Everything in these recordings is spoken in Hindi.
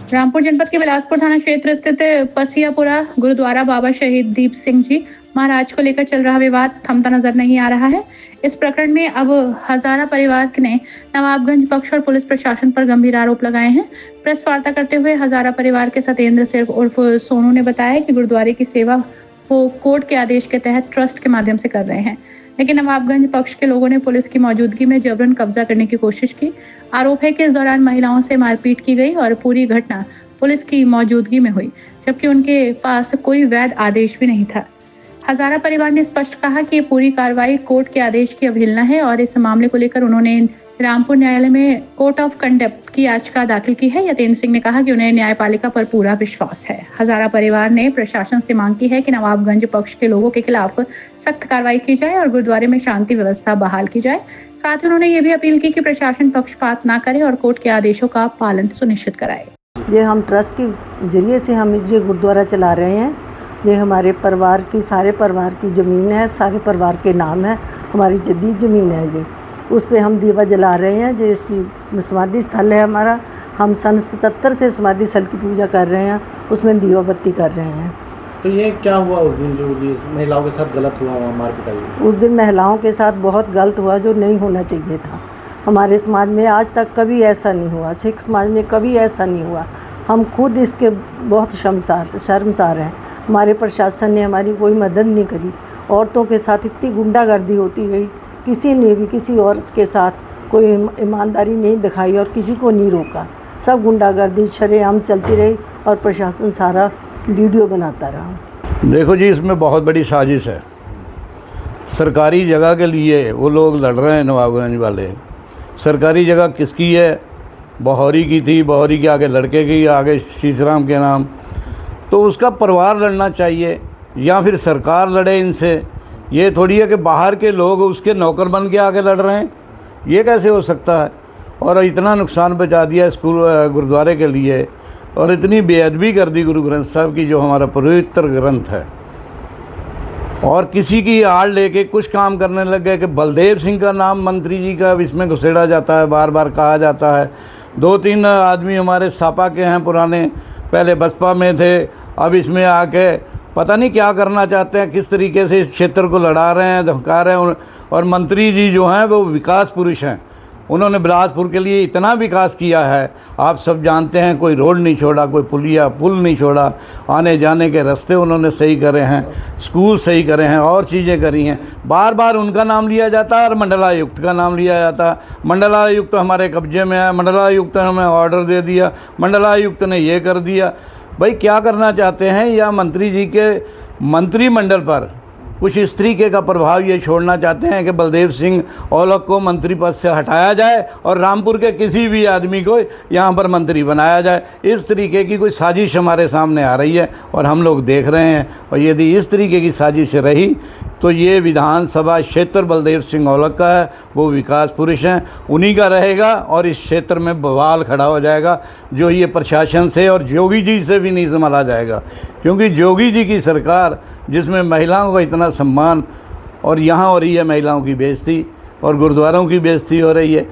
रामपुर जनपद के बिलासपुर थाना क्षेत्र स्थित पसियापुरा गुरुद्वारा बाबा शहीद दीप सिंह जी महाराज को लेकर चल रहा विवाद थमता नजर नहीं आ रहा है। इस प्रकरण में अब हजारा परिवार ने नवाबगंज पक्ष और पुलिस प्रशासन पर गंभीर आरोप लगाए हैं। प्रेस वार्ता करते हुए हजारा परिवार के सत्येंद्र सिर्फ उर्फ सोनू ने बताया कि गुरुद्वारे की सेवा वो कोर्ट के आदेश के तहत ट्रस्ट के माध्यम से कर रहे हैं, लेकिन नवाबगंज पक्ष के लोगों ने पुलिस की मौजूदगी में जबरन कब्जा करने की कोशिश की। आरोप है कि इस दौरान महिलाओं से मारपीट की गई और पूरी घटना पुलिस की मौजूदगी में हुई, जबकि उनके पास कोई वैध आदेश भी नहीं था। हजारा परिवार ने स्पष्ट कहा कि ये पूरी कार्रवाई कोर्ट के आदेश की अवहेलना है और इस मामले को लेकर उन्होंने रामपुर न्यायालय में कोर्ट ऑफ कंडक्ट की याचिका दाखिल की है। यतेंद्र सिंह ने कहा कि उन्हें न्यायपालिका पर पूरा विश्वास है। हजारा परिवार ने प्रशासन से मांग की है कि नवाबगंज पक्ष के लोगों के खिलाफ सख्त कार्रवाई की जाए और गुरुद्वारे में शांति व्यवस्था बहाल की जाए। साथ ही उन्होंने ये भी अपील की कि प्रशासन पक्षपात न करे और कोर्ट के आदेशों का पालन सुनिश्चित कराए। ये हम ट्रस्ट के जरिए से हम ये गुरुद्वारा चला रहे हैं। ये हमारे परिवार की, सारे परिवार की ज़मीन है, सारे परिवार के नाम है, हमारी जदीद ज़मीन है जी। उस पे हम दीवा जला रहे हैं। जो इसकी समाधि स्थल है हमारा, हम सन 77 से समाधि स्थल की पूजा कर रहे हैं, उसमें दीवा बत्ती कर रहे हैं। तो ये क्या हुआ उस दिन जो महिलाओं के साथ गलत हुआ वहाँ मार पिटाई? उस दिन महिलाओं के साथ बहुत गलत हुआ जो नहीं होना चाहिए था। हमारे समाज में आज तक कभी ऐसा नहीं हुआ, सिख समाज में कभी ऐसा नहीं हुआ। हम खुद इसके बहुत शर्मसार हैं। हमारे प्रशासन ने हमारी कोई मदद नहीं करी। औरतों के साथ इतनी गुंडागर्दी होती रही, किसी ने भी किसी औरत के साथ कोई ईमानदारी नहीं दिखाई और किसी को नहीं रोका। सब गुंडागर्दी शरेआम चलती रही और प्रशासन सारा वीडियो बनाता रहा। देखो जी, इसमें बहुत बड़ी साजिश है। सरकारी जगह के लिए वो लोग लड़ रहे हैं, नवाबगंज वाले। सरकारी जगह किसकी है? बहौरी की थी, बहौरी के आगे लड़के की, आगे शीशराम के नाम। तो उसका परिवार लड़ना चाहिए या फिर सरकार लड़े इनसे। ये थोड़ी है कि बाहर के लोग उसके नौकर बन के आगे लड़ रहे हैं। ये कैसे हो सकता है? और इतना नुकसान पहुंचा दिया स्कूल गुरुद्वारे के लिए और इतनी बेअदबी कर दी गुरु ग्रंथ साहब की, जो हमारा पवित्र ग्रंथ है। और किसी की आड़ लेके कुछ काम करने लग गए कि बलदेव सिंह का नाम मंत्री जी का इसमें घुसेड़ा जाता है, बार बार कहा जाता है। 2-3 आदमी हमारे सापा के हैं पुराने, पहले बसपा में थे, अब इसमें आके पता नहीं क्या करना चाहते हैं, किस तरीके से इस क्षेत्र को लड़ा रहे हैं, धमका रहे हैं। और मंत्री जी जो हैं वो विकास पुरुष हैं। उन्होंने बिलासपुर के लिए इतना विकास किया है, आप सब जानते हैं। कोई रोड नहीं छोड़ा, कोई पुल नहीं छोड़ा, आने जाने के रास्ते उन्होंने सही करे हैं, स्कूल सही करे हैं और चीज़ें करी हैं। बार बार उनका नाम लिया जाता है और मंडलायुक्त का नाम लिया जाता है। मंडलायुक्त हमारे कब्जे में है, मंडलायुक्त ने हमें ऑर्डर दे दिया, मंडलायुक्त ने ये कर दिया। भाई क्या करना चाहते हैं? या मंत्री जी के मंत्रिमंडल पर कुछ इस तरीके का प्रभाव ये छोड़ना चाहते हैं कि बलदेव सिंह औलख को मंत्री पद से हटाया जाए और रामपुर के किसी भी आदमी को यहाँ पर मंत्री बनाया जाए। इस तरीके की कोई साजिश हमारे सामने आ रही है और हम लोग देख रहे हैं। और यदि इस तरीके की साजिश रही तो ये विधानसभा क्षेत्र बलदेव सिंह औलख का है, वो विकास पुरुष हैं, उन्हीं का रहेगा और इस क्षेत्र में बवाल खड़ा हो जाएगा, जो ये प्रशासन से और योगी जी से भी नहीं संभाला जाएगा। क्योंकि योगी जी की सरकार, जिसमें महिलाओं का इतना सम्मान, और यहाँ हो रही है महिलाओं की बेइज्जती और गुरुद्वारों की बेइज्जती हो रही है।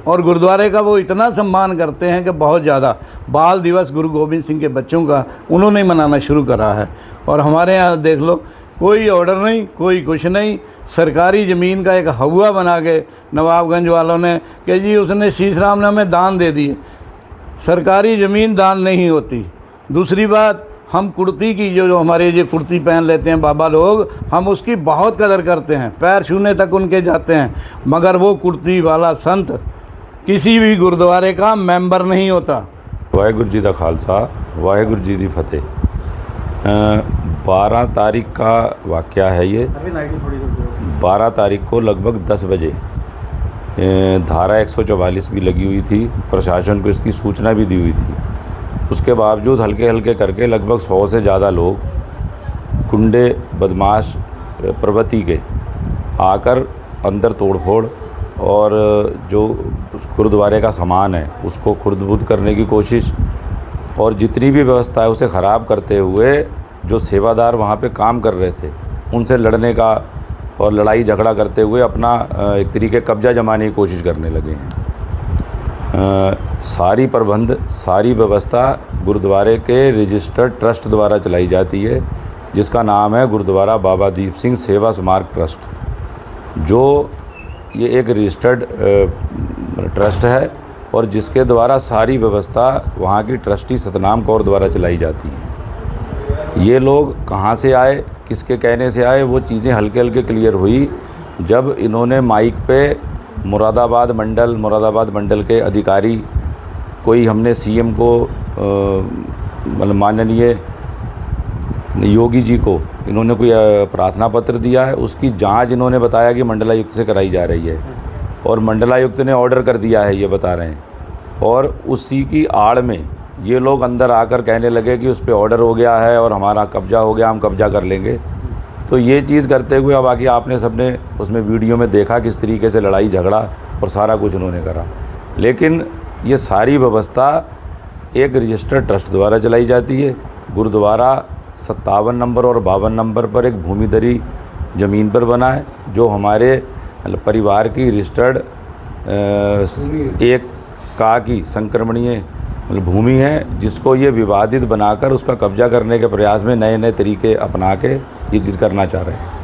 और गुरुद्वारे का वो इतना सम्मान करते हैं कि बहुत ज़्यादा। बाल दिवस गुरु गोविंद सिंह के बच्चों का उन्होंने मनाना शुरू करा है। और हमारे यहाँ देख लो, कोई ऑर्डर नहीं, कोई कुछ नहीं। सरकारी ज़मीन का एक हवा बना के नवाबगंज वालों ने कि जी उसने शीशराम ने हमें दान दे दिए। सरकारी ज़मीन दान नहीं होती। दूसरी बात, हम कुर्ती की जो हमारे ये कुर्ती पहन लेते हैं बाबा लोग, हम उसकी बहुत कदर करते हैं, पैर छूने तक उनके जाते हैं। मगर वो कुर्ती वाला संत किसी भी गुरुद्वारे का मेंबर नहीं होता। वाहेगुरु जी दा खालसा, वाहेगुरु जी दी फतेह। 12 तारीख का वाक़या है ये। 12 तारीख को लगभग 10 बजे धारा 144 भी लगी हुई थी। प्रशासन को इसकी सूचना भी दी हुई थी। उसके बावजूद हल्के हल्के करके लगभग 100 से ज़्यादा लोग, गुंडे बदमाश प्रवृत्ति के, आकर अंदर तोड़फोड़ और जो गुरुद्वारे का सामान है उसको खुर्द-बुर्द करने की कोशिश और जितनी भी व्यवस्था है उसे ख़राब करते हुए जो सेवादार वहाँ पे काम कर रहे थे उनसे लड़ने का और लड़ाई झगड़ा करते हुए अपना एक तरीके कब्जा जमाने की कोशिश करने लगे हैं। सारी प्रबंध सारी व्यवस्था गुरुद्वारे के रजिस्टर्ड ट्रस्ट द्वारा चलाई जाती है, जिसका नाम है गुरुद्वारा बाबा दीप सिंह सेवा स्मारक ट्रस्ट। जो ये एक रजिस्टर्ड ट्रस्ट है और जिसके द्वारा सारी व्यवस्था वहाँ की ट्रस्टी सतनाम कौर द्वारा चलाई जाती है। ये लोग कहाँ से आए, किसके कहने से आए, वो चीज़ें हल्के हल्के क्लियर हुई जब इन्होंने माइक पे मुरादाबाद मंडल के अधिकारी, कोई हमने सीएम को मतलब माननीय योगी जी को इन्होंने कोई प्रार्थना पत्र दिया है, उसकी जांच इन्होंने बताया कि मंडलायुक्त से कराई जा रही है और मंडलायुक्त ने ऑर्डर कर दिया है, ये बता रहे हैं। और उसी की आड़ में ये लोग अंदर आकर कहने लगे कि उस पर ऑर्डर हो गया है और हमारा कब्जा हो गया, हम कब्जा कर लेंगे। तो ये चीज़ करते हुए अब बाकी आपने सबने उसमें वीडियो में देखा किस तरीके से लड़ाई झगड़ा और सारा कुछ उन्होंने करा। लेकिन ये सारी व्यवस्था एक रजिस्टर्ड ट्रस्ट द्वारा चलाई जाती है। गुरुद्वारा 57 नंबर और 52 नंबर पर एक भूमिधरी ज़मीन पर बना है, जो हमारे परिवार की रजिस्टर्ड एक का की संक्रमणीय भूमि है, जिसको ये विवादित बनाकर उसका कब्जा करने के प्रयास में नए नए तरीके अपना के ये चीज़ करना चाह रहे हैं।